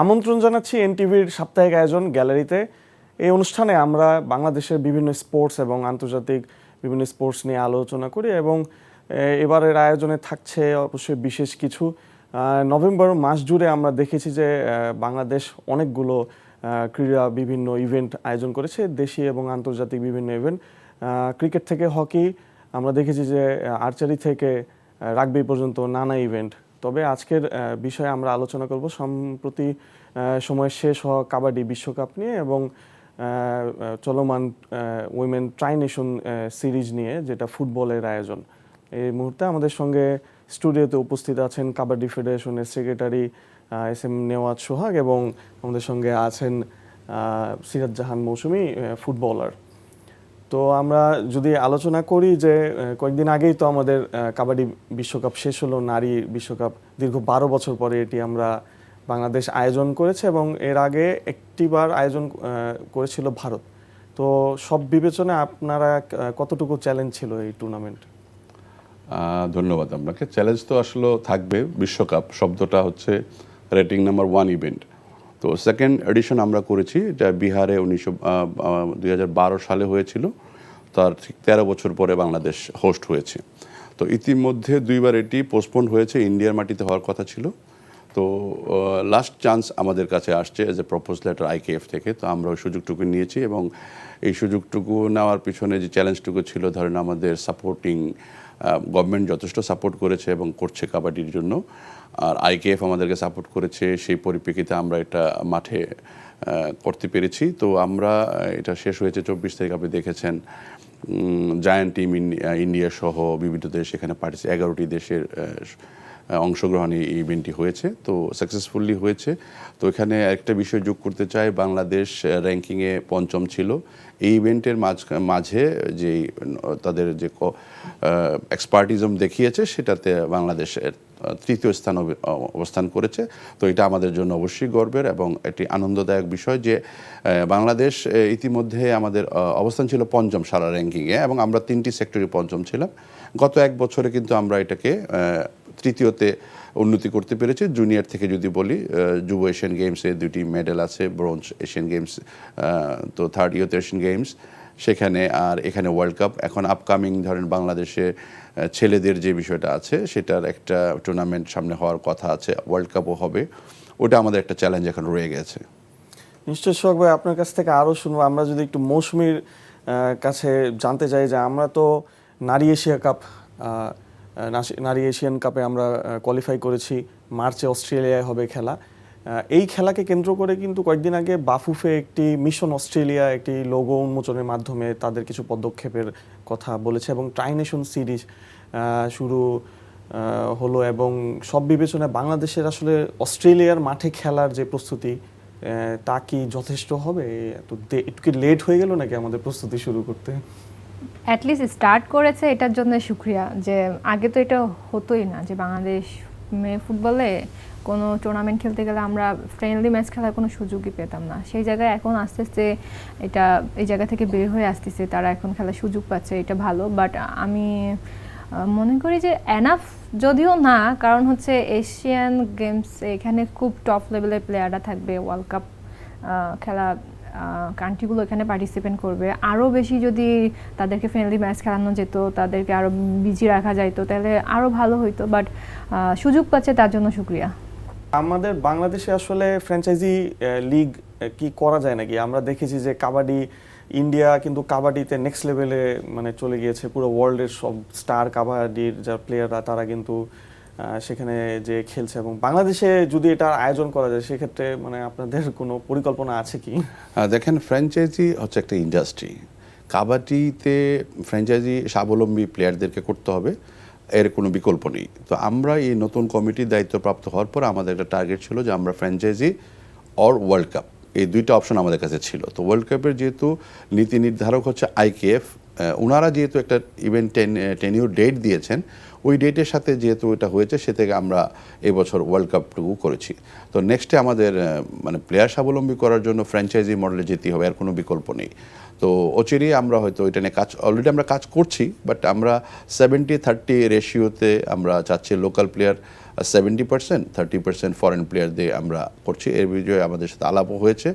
আমন্ত্রণ জানাচ্ছি এনটিভির সাপ্তাহিক আয়োজন গ্যালারিতে। এই অনুষ্ঠানে আমরা বাংলাদেশের বিভিন্ন স্পোর্টস এবং আন্তর্জাতিক বিভিন্ন স্পোর্টস নিয়ে আলোচনা করি এবং এবারের আয়োজনে থাকছে অবশ্যই বিশেষ কিছু। নভেম্বর মাস জুড়ে আমরা দেখেছি যে বাংলাদেশ অনেকগুলো ক্রীড়া বিভিন্ন ইভেন্ট আয়োজন করেছে, দেশীয় এবং আন্তর্জাতিক বিভিন্ন ইভেন্ট। ক্রিকেট থেকে হকি, আমরা দেখেছি যে আর্চারি থেকে রাগবি পর্যন্ত নানা ইভেন্ট। তবে আজকের বিষয়ে আমরা আলোচনা করব সম্প্রতি সময়ে শেষ হওয়া কাবাডি বিশ্বকাপ নিয়ে এবং চলমান উইমেন ট্রাই নেশন সিরিজ নিয়ে, যেটা ফুটবলের আয়োজন। এই মুহূর্তে আমাদের সঙ্গে স্টুডিওতে উপস্থিত আছেন কাবাডি ফেডারেশনের সেক্রেটারি এস.এম. নেওয়াজ সোহাগ এবং আমাদের সঙ্গে আছেন সিরাজ জাহান মৌসুমী, ফুটবলার। তো আমরা যদি আলোচনা করি যে কয়েকদিন আগেই তো আমাদের কাবাডি বিশ্বকাপ শেষ হলো, নারী বিশ্বকাপ। দীর্ঘ 12 বছর পরে এটি আমরা বাংলাদেশ আয়োজন করেছে এবং এর আগে একটিবার আয়োজন করেছিল ভারত। তো সব বিবেচনায় আপনারা কতটুকু চ্যালেঞ্জ ছিল এই টুর্নামেন্ট? ধন্যবাদ আপনাকে। চ্যালেঞ্জ তো আসলে থাকবে। বিশ্বকাপ শব্দটা হচ্ছে রেটিং নাম্বার 1 ইভেন্ট। তো সেকেন্ড এডিশন আমরা করেছি, এটা বিহারে 2012 সালে হয়েছিল। তার ঠিক 13 বছর পরে বাংলাদেশ হোস্ট হয়েছে। তো ইতিমধ্যে দুইবার এটি পোস্টপোন্ড হয়েছে, ইন্ডিয়ার মাটিতে হওয়ার কথা ছিল। তো লাস্ট চান্স আমাদের কাছে আসছে as a propose letter IKF থেকে। তো আমরা ওই সুযোগটুকু নিয়েছি এবং এই সুযোগটুকু নেওয়ার পিছনে যে চ্যালেঞ্জটুকু ছিল, ধরেন আমাদের সাপোর্টিং গভর্নমেন্ট যথেষ্ট সাপোর্ট করেছে এবং করছে কাবাডির জন্য, আর IKF আমাদেরকে সাপোর্ট করেছে। সেই পরিপ্রেক্ষিতে আমরা এটা মাঠে করতে পেরেছি। তো আমরা এটা শেষ হয়েছে 24 তারিখ, আপনি দেখেছেন। জায়ান্ট টিম ইন্ডিয়া সহ বিভিন্ন দেশ এখানে 11টি দেশের অংশগ্রহণে এই ইভেন্টটি হয়েছে। তো সাকসেসফুলি হয়েছে। তো এখানে একটা বিষয় যোগ করতে চাই, বাংলাদেশ র্যাঙ্কিংয়ে 5ম ছিল। এই ইভেন্টের মাঝে যে তাদের যে এক্সপার্টিজম দেখিয়েছে, সেটাতে বাংলাদেশের 3য় স্থান অবস্থান করেছে। তো এটা আমাদের জন্য অবশ্যই গর্বের এবং একটি আনন্দদায়ক বিষয় যে বাংলাদেশ ইতিমধ্যে আমাদের অবস্থান ছিল 5ম সারা র্যাঙ্কিংয়ে এবং আমরা 3টি সেক্টরে 5ম ছিলাম। গত 1 বছরে কিন্তু আমরা এটাকে 3য়তে উন্নতি করতে পেরেছি। জুনিয়র থেকে যদি বলি, যুব এশিয়ান গেমসে 2টি মেডেল আছে, ব্রোঞ্জ এশিয়ান গেমস, তো 3rd ইয়ুথ এশিয়ান গেমস সেখানে, আর এখানে ওয়ার্ল্ড কাপ। এখন আপকামিং ধরেন বাংলাদেশে ছেলেদের যে বিষয়টা আছে, সেটার একটা টুর্নামেন্ট সামনে হওয়ার কথা আছে, ওয়ার্ল্ড কাপও হবে। ওটা আমাদের একটা চ্যালেঞ্জ এখন রয়ে গেছে। নিশ্চয় সোহাগ ভাই, আপনার কাছ থেকে আরও শুনবো। আমরা যদি একটু মৌসুমীর কাছে জানতে চাই যে আমরা তো নারী এশিয়ান কাপে আমরা কোয়ালিফাই করেছি। মার্চে অস্ট্রেলিয়ায় হবে খেলা। এই খেলাকে কেন্দ্র করে কিন্তু কয়েকদিন আগে বাফুফে একটি মিশন অস্ট্রেলিয়া একটি লোগো উন্মোচনের মাধ্যমে তাদের কিছু পদক্ষেপের কথা বলেছে এবং ট্রাই নেশন সিরিজ শুরু হলো এবং সব বিবেচনায় বাংলাদেশের আসলে অস্ট্রেলিয়ার মাঠে খেলার যে প্রস্তুতি, তা কি যথেষ্ট হবে? একটু কি লেট হয়ে গেল নাকি আমাদের প্রস্তুতি শুরু করতে? অ্যাটলিস্ট স্টার্ট করেছে, এটার জন্য শুক্রিয়া। যে আগে তো এটা হতোই না, যে বাংলাদেশ মেয়ে ফুটবলে কোনো টুর্নামেন্ট খেলতে গেলে আমরা ফ্রেন্ডলি ম্যাচ খেলার কোনো সুযোগই পেতাম না। সেই জায়গায় এখন আস্তে আস্তে এটা এই জায়গা থেকে বের হয়ে আসতেছে, তারা এখন খেলার সুযোগ পাচ্ছে, এটা ভালো। বাট আমি মনে করি যে এনাফ যদিও না, কারণ হচ্ছে এশিয়ান গেমস এখানে খুব টপ লেভেলের প্লেয়াররা থাকবে। ওয়ার্ল্ড কাপ খেলা কান্ট্রিগুলো এখানে পার্টিসিপেট করবে। আরও বেশি যদি তাদেরকে ফ্রেন্ডলি ম্যাচ খেলানো যেত, তাদেরকে আরও বিজি রাখা যাইতো, তাহলে আরও ভালো হইতো। বাট সুযোগ পাচ্ছে, তার জন্য শুক্রিয়া। আমাদের বাংলাদেশে আসলে ফ্র্যাঞ্চাইজি লিগ কি করা যায় নাকি? আমরা দেখেছি যে কাবাডি ইন্ডিয়া কিন্তু কাবাডিতে নেক্সট লেভেলে মানে চলে গিয়েছে। পুরো ওয়ার্ল্ডের সব স্টার কাবাডির যা প্লেয়াররা, তারা কিন্তু সেখানে যে খেলছে। এবং বাংলাদেশে যদি এটা আয়োজন করা যায়, সেক্ষেত্রে মানে আপনাদের কোনো পরিকল্পনা আছে কি? দেখেন, ফ্র্যাঞ্চাইজি হচ্ছে একটা ইন্ডাস্ট্রি। কাবাডিতে ফ্র্যাঞ্চাইজি স্বাবলম্বী প্লেয়ারদেরকে করতে হবে, এর কোনো বিকল্প নেই। তো আমরা এই নতুন কমিটির দায়িত্বপ্রাপ্ত হওয়ার পর আমাদের একটা টার্গেট ছিল যে আমরা ফ্র্যাঞ্চাইজি অর ওয়ার্ল্ড কাপ, এই 2টা অপশন আমাদের কাছে ছিল। তো ওয়ার্ল্ড কাপের যেহেতু নীতি নির্ধারক হচ্ছে IKF, ওনারা যেহেতু একটা ইভেন্ট টেনিউর ডেট দিয়েছেন, ওই ডেটের সাথে যেহেতু এটা হয়েছে, সে থেকে আমরা এবছর ওয়ার্ল্ড কাপটুকু করেছি। তো নেক্সটে আমাদের মানে প্লেয়ার স্বাবলম্বী করার জন্য ফ্র্যাঞ্চাইজি মডেলে যেতে হবে, আর কোনো বিকল্প নেই। তো অচিরেই আমরা হয়তো এটা নিয়ে অলরেডি আমরা কাজ করছি, বাট আমরা 70-30 রেশিওতে আমরা চাচ্ছি লোকাল প্লেয়ার 70%, 30% ফরেন প্লেয়ার দিয়ে আমরা করছি। এর বিষয়ে আমাদের সাথে আলাপও হয়েছে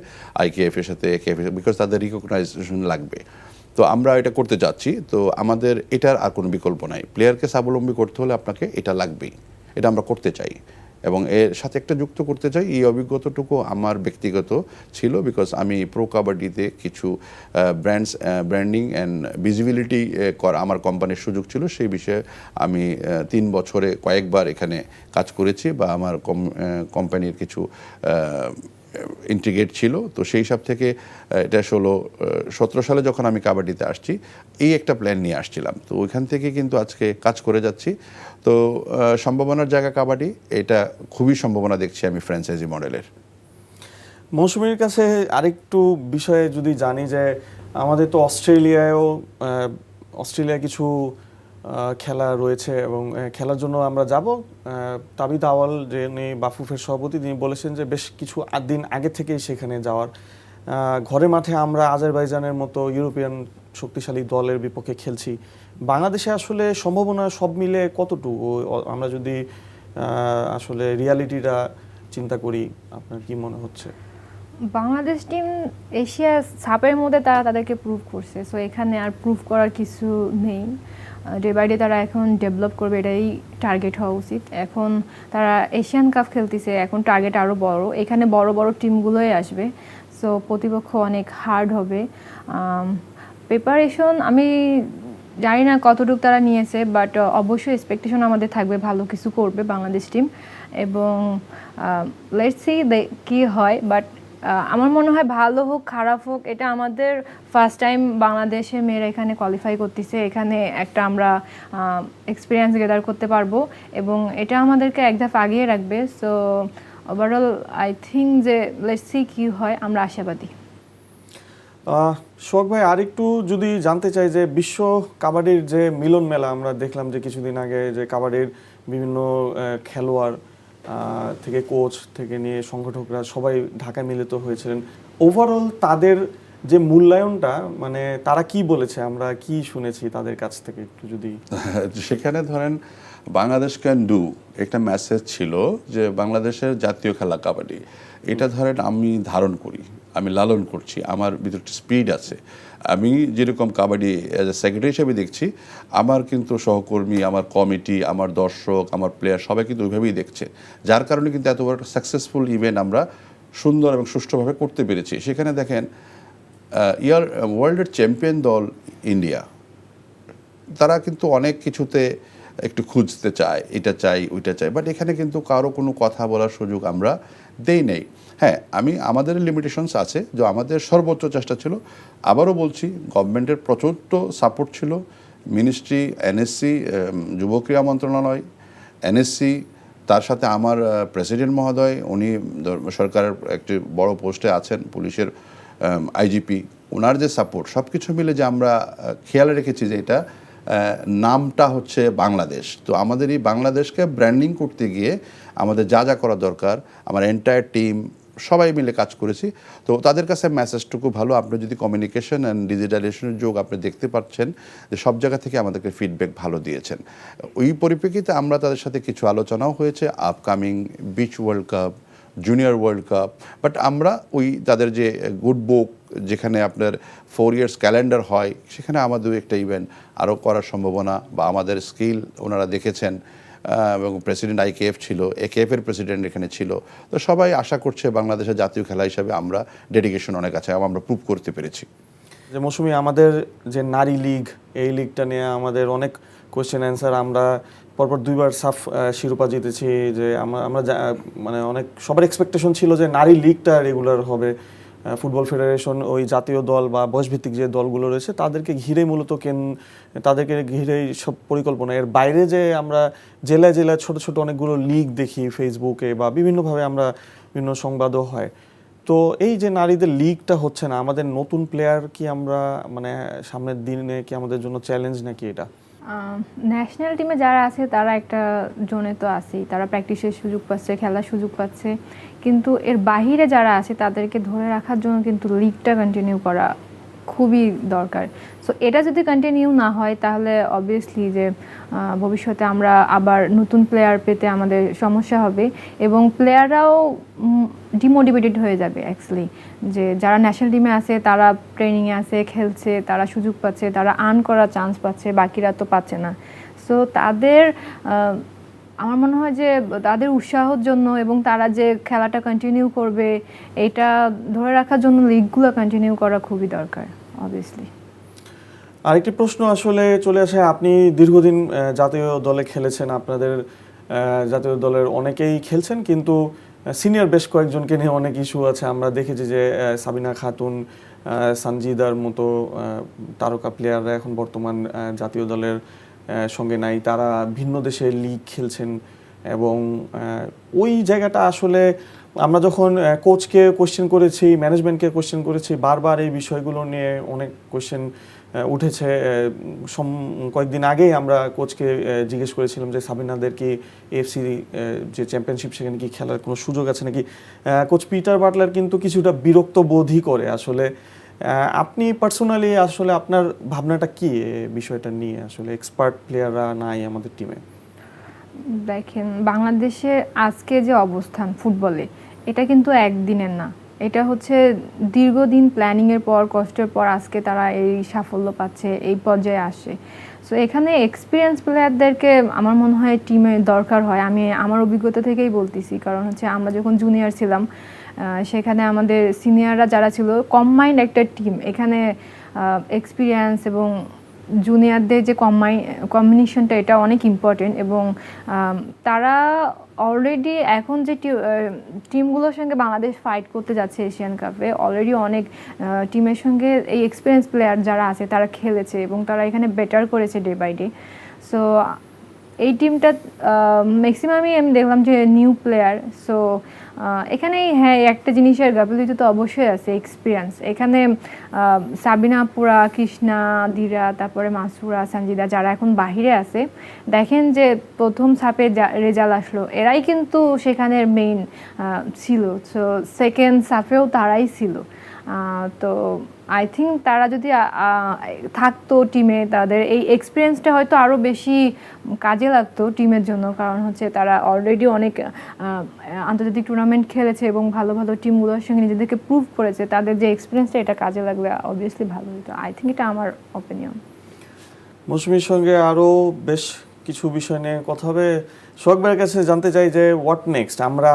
IKF এর সাথে, AKF এর সাথে, বিকজ তাদের রিকগনাইজেশন লাগবে। তো আমরা এটা করতে যাচ্ছি। তো আমাদের এটার আর কোনো বিকল্প নাই। প্লেয়ারকে স্বাবলম্বী করতে হলে আপনাকে এটা লাগবেই, এটা আমরা করতে চাই। এবং এর সাথে একটা যুক্ত করতে চাই, এই অভিজ্ঞতাটুকু আমার ব্যক্তিগত ছিল, বিকজ আমি প্রো কাবাডিতে কিছু ব্র্যান্ডিং অ্যান্ড ভিজিবিলিটি করা আমার কোম্পানির সুযোগ ছিল। সেই বিষয়ে আমি 3 বছরে কয়েকবার এখানে কাজ করেছি, বা আমার কোম্পানির কিছু ইন্টিগ্রেট ছিল। তো সেই সব থেকে এটা 17 সালে যখন আমি কাবাডিতে আসছি, এই একটা প্ল্যান নিয়ে আসছিলাম। তো ওইখান থেকে কিন্তু আজকে কাজ করে যাচ্ছি। তো সম্ভাবনার জায়গা কাবাডি, এটা খুবই সম্ভাবনা দেখছি আমি ফ্র্যাঞ্চাইজি মডেলের। মৌসুমীর কাছে আরেকটু বিষয়ে যদি জানি যে আমাদের তো অস্ট্রেলিয়ায় কিছু খেলা রয়েছে এবং খেলার জন্য আমরা যাব। তাবিদ আওয়াল, যিনি বাফুফের সভাপতি, তিনি বলেছেন যে বেশ কিছু দিন আগে থেকেই সেখানে যাওয়ার। ঘরে মাঠে আমরা আজারবাইজানের মতো ইউরোপিয়ান শক্তিশালী দলের বিপক্ষে খেলছি। বাংলাদেশে আসলে সম্ভাবনা সব মিলে কতটুকু, আমরা যদি আসলে রিয়ালিটিটা চিন্তা করি, আপনার কি মনে হচ্ছে? বাংলাদেশ টিম এশিয়া সাপের মধ্যে তারা তাদেরকে প্রুভ করছে, সো এখানে আর প্রুভ করার কিছু নেই। ডে বাই ডে তারা এখন ডেভেলপ করবে, এটাই টার্গেট হওয়া উচিত। এখন তারা এশিয়ান কাপ খেলতেছে, এখন টার্গেট আরও বড়, এখানে বড় বড় টিমগুলোই আসবে, সো প্রতিপক্ষ অনেক হার্ড হবে। প্রিপারেশন আমি জানি না কতটুকু তারা নিয়েছে, বাট অবশ্যই এক্সপেকটেশন আমাদের থাকবে ভালো কিছু করবে বাংলাদেশ টিম। এবং লেটস সি কী হয়, বাট আমার মনে হয় ভালো হোক খারাপ হোক, এটা আমাদের ফার্স্ট টাইম বাংলাদেশের মেয়েরা এখানে কোয়ালিফাই করতেছে, এখানে একটা আমরা এক্সপিরিয়েন্স গেদার করতে পারবো এবং এটা আমাদেরকে এক ধাপ আগিয়ে রাখবে। সো ওভারঅল আই থিঙ্ক যে লেটস সি কী হয়, আমরা আশাবাদী। সোহাগ ভাই, আরেকটু যদি জানতে চাই যে বিশ্ব কাবাডির যে মিলন মেলা আমরা দেখলাম যে কিছুদিন আগে, যে কাবাডির বিভিন্ন খেলোয়াড় থেকে কোচ থেকে নিয়ে সংগঠকরা সবাই ঢাকায় মিলিত হয়েছিলেন। ওভারঅল তাদের যে মূল্যায়নটা, মানে তারা কি বলেছে, আমরা কি শুনেছি তাদের কাছ থেকে একটু যদি। সেখানে ধরেন বাংলাদেশ ক্যান ডু একটা মেসেজ ছিল, যে বাংলাদেশের জাতীয় খেলা কাবাডি, এটা ধরেন আমি ধারণ করি, আমি লালন করছি, আমার ভিতরে একটা স্পিড আছে। আমি যেরকম কাবাডি অ্যাজ এ সেক্রেটারি হিসেবে দেখছি, আমার কিন্তু সহকর্মী, আমার কমিটি, আমার দর্শক, আমার প্লেয়ার সবাই কিন্তু ওইভাবেই দেখছে, যার কারণে কিন্তু এত বড় একটা সাকসেসফুল ইভেন্ট আমরা সুন্দর এবং সুষ্ঠুভাবে করতে পেরেছি। সেখানে দেখেন ওয়ার্ল্ডের চ্যাম্পিয়ন দল ইন্ডিয়া, তারা কিন্তু অনেক কিছুতে একটু খুঁজতে চায়, এটা চাই ওইটা চাই, বাট এখানে কিন্তু কারো কোনো কথা বলার সুযোগ আমরা দেই নেই। হ্যাঁ, আমাদের লিমিটেশনস আছে, যে আমাদের সর্বোচ্চ চেষ্টা ছিল। আবারও বলছি, গভর্নমেন্টের প্রচণ্ড সাপোর্ট ছিল, মিনিস্ট্রি, NSC, যুব ক্রীড়া মন্ত্রণালয়, NSC, তার সাথে আমার প্রেসিডেন্ট মহোদয়, উনি সরকারের একটি বড় পোস্টে আছেন, পুলিশের IGP, ওনার যে সাপোর্ট, সব কিছু মিলে যে আমরা খেয়াল রেখেছি যে এটা নামটা হচ্ছে বাংলাদেশ। তো আমাদের এই বাংলাদেশকে ব্র্যান্ডিং করতে গিয়ে আমাদের যা যা করা দরকার, আমার এন্টায়ার টিম সবাই মিলে কাজ করেছি। তো তাদের কাছে মেসেজটুকু ভালো। আপনি যদি কমিউনিকেশন অ্যান্ড ডিজিটালাইজেশনের যোগ আপনি দেখতে পাচ্ছেন যে সব জায়গা থেকে আমাদেরকে ফিডব্যাক ভালো দিয়েছেন। ওই পরিপ্রেক্ষিতে আমরা তাদের সাথে কিছু আলোচনাও হয়েছে, upcoming beach world cup, junior world cup, but আমরা ওই তাদের যে গুড বুক, যেখানে আপনার 4 ইয়ার্স ক্যালেন্ডার হয়, সেখানে আমাদের একটা ইভেন্ট আরও করার সম্ভাবনা, বা আমাদের স্কিল ওনারা দেখেছেন, এবং প্রেসিডেন্ট IKF ছিল, AKF এর প্রেসিডেন্ট এখানে ছিল। তো সবাই আশা করছে বাংলাদেশের জাতীয় খেলা হিসাবে আমরা ডেডিকেশন অনেক আছে, আমরা প্রুভ করতে পেরেছি। যে মৌসুমী, আমাদের যে নারী লিগ, এই লিগটা নিয়ে আমাদের অনেক কোয়েশ্চেন অ্যান্সার, আমরা পরপর 2বার সাফ শিরোপা জিতেছি, যে আমরা মানে অনেক সবার এক্সপেকটেশন ছিল যে নারী লিগটা রেগুলার হবে। ফুটবল ফেডারেশন, ওই জাতীয় দল বা বয়সভিত্তিক যে দলগুলো রয়েছে তাদেরকে ঘিরে মূলত তাদেরকে ঘিরেই সব পরিকল্পনা। এর বাইরে যে আমরা জেলায় জেলায় ছোট ছোট অনেকগুলো লিগ দেখি ফেসবুকে, বা বিভিন্নভাবে আমরা বিভিন্ন সংবাদও হয়। তো এই যে নারীদের লিগটা হচ্ছে না, আমাদের নতুন প্লেয়ার কি আমরা, মানে সামনের দিনে কি আমাদের জন্য চ্যালেঞ্জ নাকি এটা? ন্যাশনাল টিমে যারা আছে তারা একটা জোনে তো আছেই, তারা প্র্যাকটিসের সুযোগ পাচ্ছে, খেলার সুযোগ পাচ্ছে, কিন্তু এর বাহিরে যারা আছে তাদেরকে ধরে রাখার জন্য কিন্তু লিগটা কন্টিনিউ করা খুবই দরকার। সো এটা যদি কন্টিনিউ না হয় তাহলে অবভিয়াসলি যে ভবিষ্যতে আমরা আবার নতুন প্লেয়ার পেতে আমাদের সমস্যা হবে এবং প্লেয়াররাও ডিমোটিভেটেড হয়ে যাবে অ্যাকচুয়ালি, যে যারা ন্যাশনাল টিমে আছে তারা ট্রেনিংয়ে আছে, খেলছে, তারা সুযোগ পাচ্ছে, তারা আর্ন করার চান্স পাচ্ছে, বাকিরা তো পাচ্ছে না। সো তাদের আমার মনে হয় যে তাদের উৎসাহের জন্য এবং তারা যে খেলাটা কন্টিনিউ করবে এটা ধরে রাখার জন্য লিগগুলো কন্টিনিউ করা খুবই দরকার অবভিয়াসলি। আরেকটি প্রশ্ন আসলে চলে আসে, আপনি দীর্ঘদিন জাতীয় দলে খেলেছেন, আপনাদের জাতীয় দলের অনেকেই খেলছেন, কিন্তু সিনিয়র বেশ কয়েকজনকে নিয়ে অনেক ইস্যু আছে। আমরা দেখেছি যে সাবিনা খাতুন, সানজিদার মতো তারকা প্লেয়াররা এখন বর্তমান জাতীয় দলের সঙ্গে নাই, তারা ভিন্ন দেশে লিগ খেলছেন এবং ওই জায়গাটা আসলে আমরা যখন কোচকে কোশ্চেন করেছি, ম্যানেজমেন্টকে কোশ্চেন করেছি, বারবার এই বিষয়গুলো নিয়ে অনেক কোশ্চেন উঠেছে। কয়েকদিন আগেই আমরা কোচকে জিজ্ঞেস করেছিলাম যে সাবিনাদের কি এএফসি যে চ্যাম্পিয়নশিপ সেখানে কি খেলার কোনো সুযোগ আছে নাকি। কোচ পিটার বাটলার কিন্তু কিছুটা বিরক্ত বোধই করে আসলে। আপনি পার্সোনালি আসলে আপনার ভাবনাটা কি বিষয়টা নিয়ে? আসলে এক্সপার্ট প্লেয়াররা নাই আমাদের টিমে। দেখেন, বাংলাদেশে আজকে যে অবস্থান ফুটবলে, এটা কিন্তু একদিনের না, এটা হচ্ছে দীর্ঘদিন প্ল্যানিংয়ের পর, কষ্টের পর আজকে তারা এই সাফল্য পাচ্ছে, এই পর্যায়ে আসে। সো এখানে এক্সপিরিয়েন্স প্লেয়ারদেরকে আমার মনে হয় টিমে দরকার হয়। আমি আমার অভিজ্ঞতা থেকেই বলতেছি, কারণ হচ্ছে আমরা যখন জুনিয়র ছিলাম সেখানে আমাদের সিনিয়ররা যারা ছিল, কম্বাইন্ড একটা টিম, এখানে এক্সপিরিয়েন্স এবং জুনিয়রদের যে কম্বিনেশনটা এটা অনেক ইম্পর্টেন্ট এবং তারা অলরেডি এখন যে টিমগুলোর সঙ্গে বাংলাদেশ ফাইট করতে যাচ্ছে এশিয়ান কাপে, অলরেডি অনেক টিমের সঙ্গে এই এক্সপিরিয়েন্স প্লেয়ার যারা আছে তারা খেলেছে এবং তারা এখানে বেটার করেছে ডে বাই ডে। সো এই টিমটা ম্যাক্সিমামই আমি দেখলাম যে নিউ প্লেয়ার। সো এখানে হ্যাঁ একটা জিনিসের গাফিলতি তো অবশ্যই আছে, এক্সপিরিয়েন্স। এখানে সাবিনা আপুরা, কৃষ্ণা, ধীরা, তারপরে মাসুরা, সঞ্জিদা যারা এখন বাহিরে আছে, দেখেন যে প্রথম সাপে রেজাল্ট আসলো, এরাই কিন্তু সেখানের মেইন ছিল। সো সেকেন্ড সাপেও তারাই ছিল। তো আই থিঙ্ক তারা যদি থাকতো টিমে, তাদের এই এক্সপিরিয়েন্সটা হয়তো আরও বেশি কাজে লাগতো টিমের জন্য, কারণ হচ্ছে তারা অলরেডি অনেক আন্তর্জাতিক টুর্নামেন্ট খেলেছে এবং ভালো ভালো টিমগুলোর সঙ্গে নিজেদেরকে প্রুভ করেছে। তাদের যে এক্সপিরিয়েন্সটা এটা কাজে লাগলে অবভিয়াসলি ভালো হতো। আই থিঙ্ক এটা আমার অপিনিয়ন। মৌসুমীর সঙ্গে আরও বেশ কিছু বিষয় নিয়ে কথা হবে। সোহাগ ভাইয়ের কাছে জানতে চাই যে হোয়াট নেক্সট, আমরা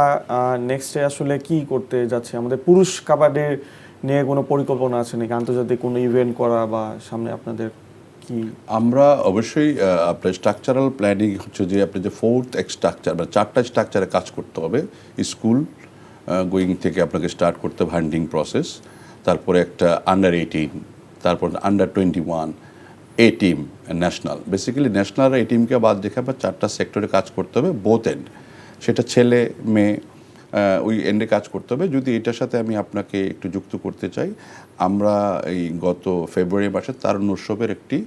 নেক্সটে আসলে কি করতে যাচ্ছি? আমাদের পুরুষ কাবাডির নিয়ে কোনো পরিকল্পনা আছে নাকি, আন্তর্জাতিক কোনো ইভেন্ট করা বা সামনে আপনাদের কি? আমরা অবশ্যই আপনার স্ট্রাকচারাল প্ল্যানিং হচ্ছে যে আপনি যে ফোর্থ স্ট্রাকচার বা 4টা স্ট্রাকচারে কাজ করতে হবে। স্কুল গোয়িং থেকে আপনাকে স্টার্ট করতে হবে, হান্ডিং প্রসেস, তারপরে একটা আন্ডার 18, তারপর আন্ডার 21, এ টিম, ন্যাশনাল। বেসিক্যালি ন্যাশনাল আর এ টিমকে বাদ রেখে আবার 4টা সেক্টরে কাজ করতে হবে, বোথ এন্ড, সেটা ছেলে মেয়ে ওই এন্ডে কাজ করতে হবে। যদি এটার সাথে আমি আপনাকে একটু যুক্ত করতে চাই, আমরা এই গত ফেব্রুয়ারি মাসে তারুণ উৎসবের একটি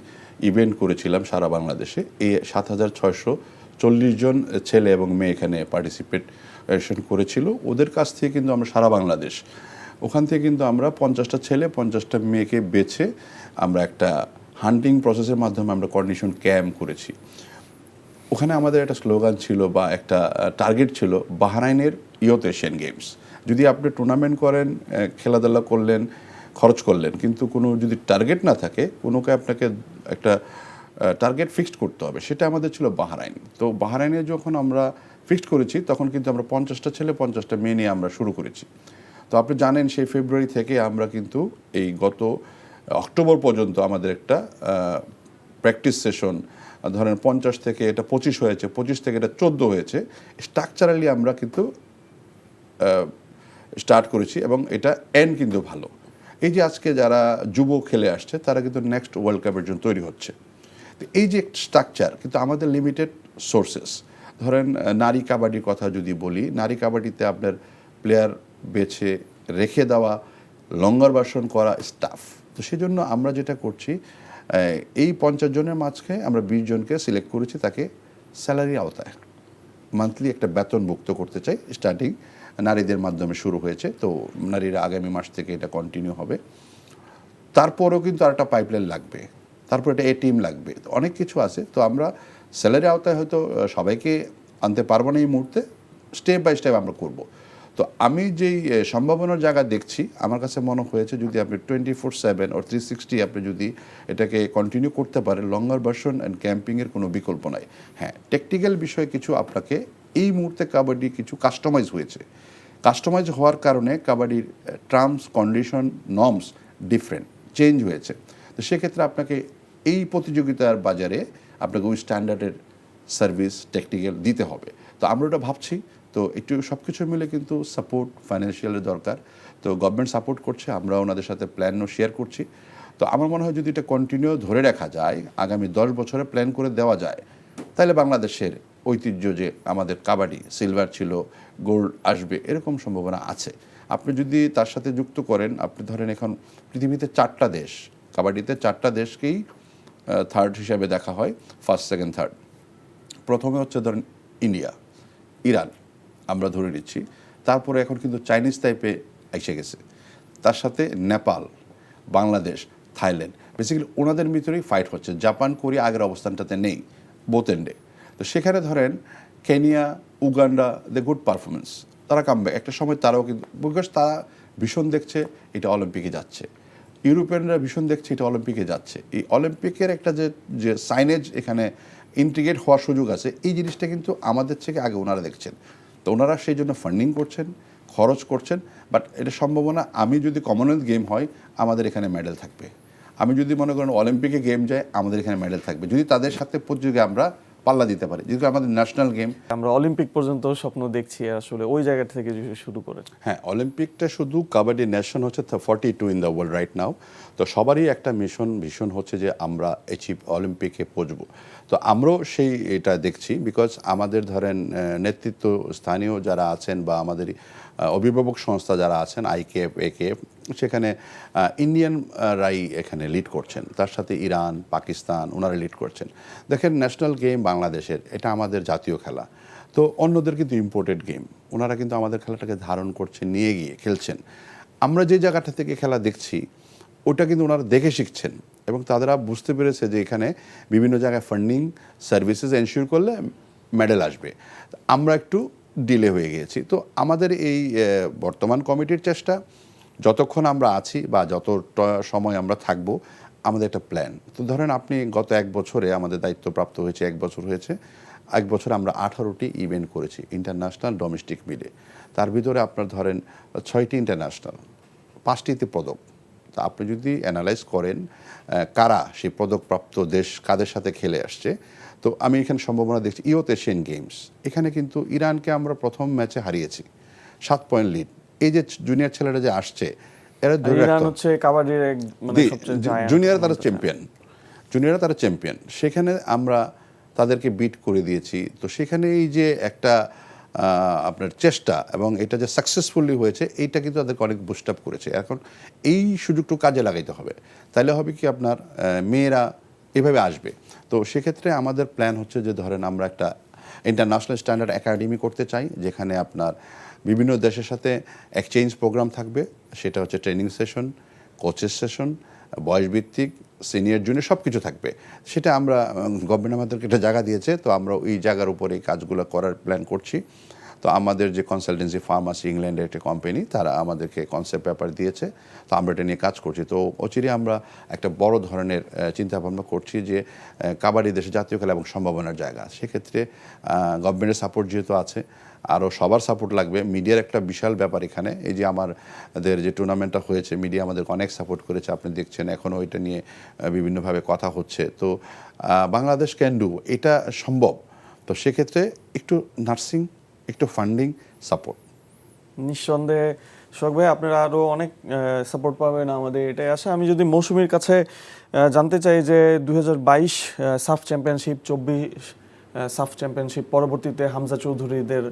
ইভেন্ট করেছিলাম সারা বাংলাদেশে। এই 7,640 জন ছেলে এবং মেয়ে এখানে পার্টিসিপেশন করেছিল। ওদের কাছ থেকে কিন্তু আমরা সারা বাংলাদেশ, ওখান থেকে কিন্তু আমরা 50টা ছেলে 50টা মেয়েকে বেছে আমরা একটা হান্টিং প্রসেসের মাধ্যমে আমরা কন্ডিশন ক্যাম্প করেছি। ওখানে আমাদের একটা স্লোগান ছিল বা একটা টার্গেট ছিল, বাহরাইনের ইয়ত এশিয়ান গেমস। যদি আপনি টুর্নামেন্ট করেন, খেলাধুলা করলেন, খরচ করলেন, কিন্তু কোনো যদি টার্গেট না থাকে, কোনোকে আপনাকে একটা টার্গেট ফিক্সড করতে হবে, সেটা আমাদের ছিল বাহরাইন। তো বাহরাইনে যখন আমরা ফিক্সড করেছি তখন কিন্তু আমরা 50টা ছেলে 50টা মেয়ে নিয়ে আমরা শুরু করেছি। তো আপনি জানেন সেই ফেব্রুয়ারি থেকে আমরা কিন্তু এই গত অক্টোবর পর্যন্ত আমাদের একটা প্র্যাকটিস সেশন, ধরেন 50 থেকে এটা 25 হয়েছে, 25 থেকে এটা 14 হয়েছে, স্ট্রাকচারালি আমরা কিন্তু স্টার্ট করেছি এবং এটা এন্ড কিন্তু ভালো। এই যে আজকে যারা যুব খেলে আসছে তারা কিন্তু নেক্সট ওয়ার্ল্ড কাপের জন্য তৈরি হচ্ছে। তো এই যে স্ট্রাকচার, কিন্তু আমাদের লিমিটেড সোর্সেস। ধরেন নারী কাবাডির কথা যদি বলি, নারী কাবাডিতে আপনার প্লেয়ার বেছে রেখে দেওয়া, লঙ্গার ভার্সন করা স্টাফ। তো সেজন্য আমরা যেটা করছি, এই 50 জনের মাঝখানে আমরা 20 জনকে সিলেক্ট করেছি, তাকে স্যালারি আওতায় মান্থলি একটা বেতনভুক্ত করতে চাই। স্টার্টিং নারীদের মাধ্যমে শুরু হয়েছে, তো নারীরা আগামী মাস থেকে এটা কন্টিনিউ হবে। তারপরেও কিন্তু আর একটা পাইপলাইন লাগবে, তারপর একটা টিম লাগবে, তো অনেক কিছু আছে। তো আমরা স্যালারি আওতায় হয়তো সবাইকে আনতে পারবো না এই মুহূর্তে, স্টেপ বাই স্টেপ আমরা করব। তো আমি যেই সম্ভাবনার জায়গা দেখছি, আমার কাছে মনে হয়েছে যদি আপনি 24/7 ও 360 আপনি যদি এটাকে কন্টিনিউ করতে পারেন, লঙ্গার ভার্সন অ্যান্ড ক্যাম্পিংয়ের কোনো বিকল্প নাই। হ্যাঁ, টেকনিক্যাল বিষয়ে কিছু আপনাকে এই মুহূর্তে কাবাডি কিছু কাস্টমাইজ হয়েছে, কাস্টমাইজ হওয়ার কারণে কাবাডির terms condition norms different change হয়েছে। তো সেক্ষেত্রে আপনাকে এই প্রতিযোগিতার বাজারে আপনাকে ওই স্ট্যান্ডার্ডের সার্ভিস টেকনিক্যাল দিতে হবে। তো আমরা ওটা ভাবছি। তো একটু সব কিছু মিলে কিন্তু সাপোর্ট ফাইন্যান্সিয়ালের দরকার। তো গভর্নমেন্ট সাপোর্ট করছে, আমরা ওনাদের সাথে প্ল্যানও শেয়ার করছি। তো আমার মনে হয় যদি এটা কন্টিনিউ ধরে রাখা যায়, আগামী 10 বছরে প্ল্যান করে দেওয়া যায়, তাহলে বাংলাদেশের ঐতিহ্য যে আমাদের কাবাডি সিলভার ছিল, গোল্ড আসবে, এরকম সম্ভাবনা আছে। আপনি যদি তার সাথে যুক্ত করেন, আপনি ধরেন এখন পৃথিবীতে 4টা দেশ, কাবাডিতে 4টা দেশকেই থার্ড হিসাবে দেখা হয়, ফার্স্ট সেকেন্ড থার্ড। প্রথমে হচ্ছে ধরেন ইন্ডিয়া, ইরান আমরা ধরে নিচ্ছি, তারপরে এখন কিন্তু চাইনিজ টাইপে এসে গেছে, তার সাথে নেপাল, বাংলাদেশ, থাইল্যান্ড, বেসিক্যালি ওনাদের ভিতরেই ফাইট হচ্ছে। জাপান, কোরিয়া আগের অবস্থানটাতে নেই বোথ এন্ডে। তো সেখানে ধরেন Kenya, Uganda, the good performance, তারা কামব্যাক একটা সময়, তারাও কিন্তু বিকজ তারা ভীষণ দেখছে এটা অলিম্পিকে যাচ্ছে, ইউরোপিয়ানরা ভীষণ দেখছে এটা অলিম্পিকে যাচ্ছে। এই অলিম্পিকের একটা যে সাইনেজ এখানে ইন্টিগ্রেট হওয়ার সুযোগ আছে, এই জিনিসটা কিন্তু আমাদের থেকে আগে ওনারা দেখছেন। তো ওনারা সেই জন্য ফান্ডিং করছেন, খরচ করছেন। বাট এটা সম্ভাবনা, আমি যদি কমনওয়েলথ গেম হয় আমাদের এখানে মেডেল থাকবে, আমি যদি মনে করেন অলিম্পিকে গেম যায় আমাদের এখানে মেডেল থাকবে, যদি তাদের সাথে প্রতিযোগে আমরা পাল্লা দিতে পারি, যেহেতু আমাদের ন্যাশনাল গেম। আমরা অলিম্পিক পর্যন্ত স্বপ্ন দেখছি আসলে ওই জায়গা থেকে শুরু করে। হ্যাঁ, অলিম্পিকটা শুধু কাবাডি নেশন হচ্ছে 42 in the world right now. তো সবারই একটা ভীষণ হচ্ছে যে আমরা অলিম্পিকে পৌঁছবো। তো আমরাও সেই এটা দেখছি, বিকজ আমাদের ধরেন নেতৃত্ব স্থানীয় যারা আছেন বা আমাদের অভিভাবক সংস্থা যারা আছেন, আইকেএফ, একেএফ, সেখানে ইন্ডিয়ানরাই এখানে লিড করছেন, তার সাথে ইরান, পাকিস্তান ওনারা লিড করছেন। দেখেন ন্যাশনাল গেম বাংলাদেশের, এটা আমাদের জাতীয় খেলা। তো অন্যদের কিন্তু ইম্পোর্টেড গেম, ওনারা কিন্তু আমাদের খেলাটাকে ধারণ করছেন, নিয়ে গিয়ে খেলছেন। আমরা যে জায়গাটা থেকে খেলা দেখছি ওটা কিন্তু ওনারা দেখে শিখছেন, এবং তারা বুঝতে পেরেছে যে এখানে বিভিন্ন জায়গায় ফান্ডিং সার্ভিসেস এনশিওর করলে মেডেল আসবে। আমরা একটু ডিলে হয়ে গিয়েছি। তো আমাদের এই বর্তমান কমিটির চেষ্টা, যতক্ষণ আমরা আছি বা যতটা সময় আমরা থাকবো, আমাদের একটা প্ল্যান। তো ধরেন আপনি গত 1 বছরে আমাদের দায়িত্বপ্রাপ্ত হয়েছে, 1 বছর হয়েছে, 1 বছরে আমরা 18টি ইভেন্ট করেছি ইন্টারন্যাশনাল ডোমেস্টিক মিলে। তার ভিতরে আপনার ধরেন 6টি ইন্টারন্যাশনাল, 5টিতে পদক। তা আপনি যদি অ্যানালাইজ করেন কারা সেই পদকপ্রাপ্ত দেশ কাদের সাথে খেলে আসছে, তো আমি এখানে সম্ভাবনা দেখছি ইয়ুথ এশিয়ান গেমস, এখানে কিন্তু ইরানকে আমরা প্রথম ম্যাচে হারিয়েছি, 7 পয়েন্ট লিড। এই যে জুনিয়র ছেলেরা যে আসছে, এরা ইরান হচ্ছে কাবাডির মানে সবচেয়ে জায়ান্ট, জুনিয়র তারা চ্যাম্পিয়ন, জুনিয়ররা তারা চ্যাম্পিয়ন, সেখানে আমরা তাদেরকে বিট করে দিয়েছি। তো সেখানে এই যে একটা আপনার চেষ্টা এবং এটা যে সাকসেসফুলি হয়েছে, এইটা কিন্তু তাদেরকে অনেক বুস্ট আপ করেছে। এখন এই সুযোগটু কাজে লাগাইতে হবে, তাহলে হবে কি আপনার মেয়েরা এভাবে আসবে। তো সেক্ষেত্রে আমাদের প্ল্যান হচ্ছে যে ধরেন আমরা একটা ইন্টারন্যাশনাল স্ট্যান্ডার্ড একাডেমি করতে চাই, যেখানে আপনার বিভিন্ন দেশের সাথে এক্সচেঞ্জ প্রোগ্রাম থাকবে। সেটা হচ্ছে ট্রেনিং সেশন, কোচেস সেশন, বয়সভিত্তিক, সিনিয়র জুনিয়র সব কিছু থাকবে। সেটা আমরা গভর্নমেন্ট আমাদেরকে একটা জায়গা দিয়েছে, তো আমরা ওই জায়গার উপরে এই কাজগুলো করার প্ল্যান করছি। তো আমাদের যে কনসালটেন্সি ফার্ম আছে, ইংল্যান্ডের একটা কোম্পানি, তারা আমাদেরকে কনসেপ্ট পেপার দিয়েছে, তো আমরা এটা নিয়ে কাজ করছি। তো অচিরে আমরা একটা বড় ধরনের চিন্তাভাবনা করছি যে কাবাডি দেশে জাতীয় খেলা এবং সম্ভাবনার জায়গা। সেক্ষেত্রে গভর্নমেন্টের সাপোর্ট যেহেতু আছে, আরও সবার সাপোর্ট লাগবে। মিডিয়ার একটা বিশাল ব্যাপার এখানে। এই যে আমাদের যে টুর্নামেন্টটা হয়েছে, মিডিয়া আমাদেরকে অনেক সাপোর্ট করেছে, আপনি দেখছেন এখনও এটা নিয়ে বিভিন্নভাবে কথা হচ্ছে। তো বাংলাদেশ ক্যান ডু, এটা সম্ভব। তো সেক্ষেত্রে একটু নার্সিং, একটু ফান্ডিং, সাপোর্ট। নিঃসন্দেহে শোক ভাই, আপনারা আরও অনেক সাপোর্ট পাবেন, আমাদের এটাই আশা। আমি যদি মৌসুমীর কাছে জানতে চাই যে 2022 সাফ চ্যাম্পিয়নশিপ, 24 সাফ চ্যাম্পিয়নশিপ, পরবর্তীতে হামজা চৌধুরীদের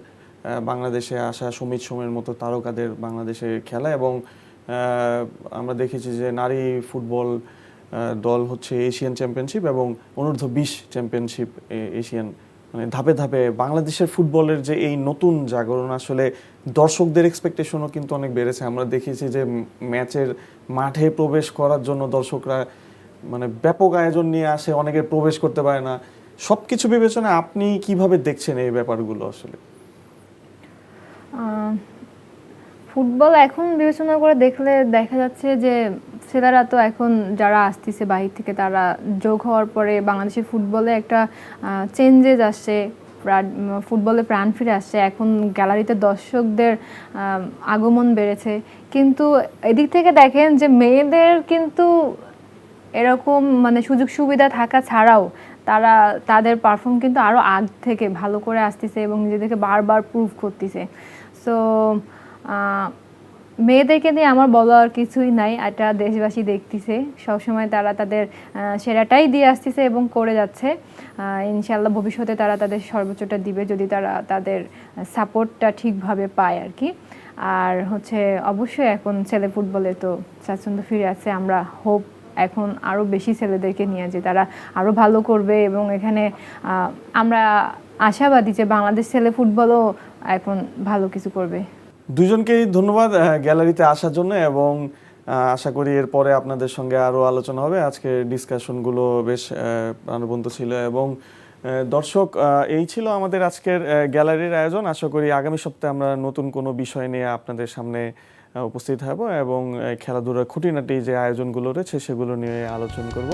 বাংলাদেশে আসা, সুমিত সোমের মতো তারকাদের বাংলাদেশে খেলা, এবং আমরা দেখেছি যে নারী ফুটবল দল হচ্ছে এশিয়ান চ্যাম্পিয়নশিপ এবং অনূর্ধ্ব 20 চ্যাম্পিয়নশিপ এশিয়ান মানে ধাপে ধাপে বাংলাদেশের ফুটবলের যে এই নতুন জাগরণ, আসলে দর্শকদের এক্সপেকটেশনও কিন্তু অনেক বেড়েছে। আমরা দেখেছি যে ম্যাচের মাঠে প্রবেশ করার জন্য দর্শকরা মানে ব্যাপক আয়োজন নিয়ে আসে, অনেকে প্রবেশ করতে পারে না। সবকিছু বিবেচনায় আপনি কিভাবে দেখছেন এই ব্যাপারগুলো আসলে? ফুটবল এখন বিবেচনা করে দেখলে দেখা যাচ্ছে যে ছেলেরা তো এখন যারা আসতেছে বাহির থেকে তারা যোগ হওয়ার পরে বাংলাদেশের ফুটবলে একটা চেঞ্জেস আসছে, ফুটবলে প্রাণ ফিরে আসছে। এখন গ্যালারিতে দর্শকদের আগমন বেড়েছে, কিন্তু এদিক থেকে দেখেন যে মেয়েদের কিন্তু এরকম মানে সুযোগ সুবিধা থাকা ছাড়াও তারা তাদের পারফর্ম কিন্তু আরও আগ থেকে ভালো করে আসতেছে এবং নিজেদেরকে বারবার প্রুভ করতেছে। সো মেয়েদেরকে নিয়ে আমার বলার কিছুই নাই, এটা দেশবাসী দেখতেছে। সবসময় তারা তাদের সেরাটাই দিয়ে আসতেছে এবং করে যাচ্ছে। ইনশাল্লাহ ভবিষ্যতে তারা তাদের সর্বোচ্চটা দিবে যদি তারা তাদের সাপোর্টটা ঠিকভাবে পায় আর কি। আর হচ্ছে অবশ্যই এখন ছেলে ফুটবলে তো স্বাচ্ছন্দ্য ফিরে আছে। আমরা হোপ এখন আরও বেশি ছেলেদেরকে নিয়ে যে তারা আরও ভালো করবে এবং এখানে আমরা আশাবাদী যে বাংলাদেশ ছেলে ফুটবলও এখন ভালো কিছু করবে। দুজনকেই ধন্যবাদ গ্যালারিতে আসার জন্য, এবং আশা করি এরপরে আপনাদের সঙ্গে আরও আলোচনা হবে। আজকে ডিসকাশনগুলো বেশ প্রাণবন্ত ছিল। এবং দর্শক, এই ছিল আমাদের আজকের গ্যালারির আয়োজন। আশা করি আগামী সপ্তাহে আমরা নতুন কোনো বিষয় নিয়ে আপনাদের সামনে উপস্থিত হব এবং খেলাধুলার খুঁটিনাটি যে আয়োজনগুলো রয়েছে সেগুলো নিয়ে আলোচনা করব।